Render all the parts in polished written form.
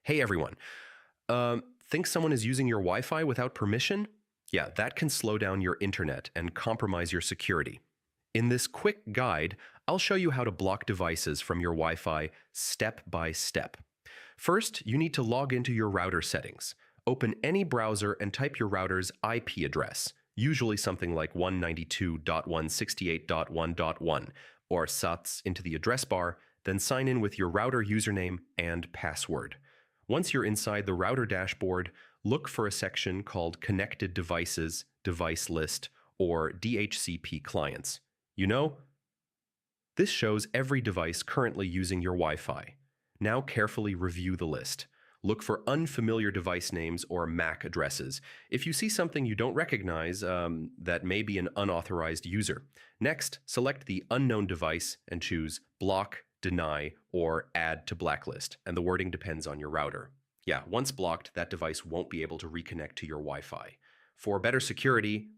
Hey everyone. Think someone is using your Wi Fi without permission? Yeah, that can slow down your internet and compromise your security. In this quick guide, I'll show you how to block devices from your Wi Fi step by step. First, you need to log into your router settings. Open any browser and type your router's IP address, usually something like 192.168.1.1, or SATS into the address bar, then sign in with your router username and password. Once you're inside the router dashboard, look for a section called Connected Devices, Device List, or DHCP Clients. You know, this shows every device currently using your Wi-Fi. Now carefully review the list. Look for unfamiliar device names or MAC addresses. If you see something you don't recognize, that may be an unauthorized user. Next, select the unknown device and choose Block, Deny, or Add to Blacklist, and the wording depends on your router. Yeah, once blocked, that device won't be able to reconnect to your Wi-Fi. For better security,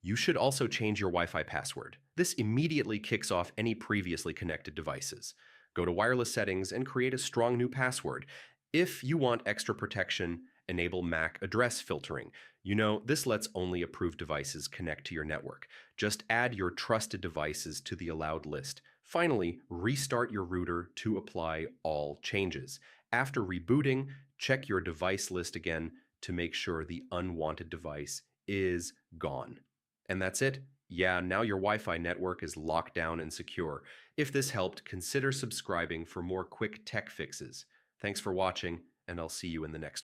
you should also change your Wi-Fi password. This immediately kicks off any previously connected devices. Go to wireless settings and create a strong new password. If you want extra protection, enable MAC address filtering. You know, this lets only approved devices connect to your network. Just add your trusted devices to the allowed list. Finally, restart your router to apply all changes. After rebooting, check your device list again to make sure the unwanted device is gone. And that's it. Yeah, now your Wi-Fi network is locked down and secure. If this helped, consider subscribing for more quick tech fixes. Thanks for watching, and I'll see you in the next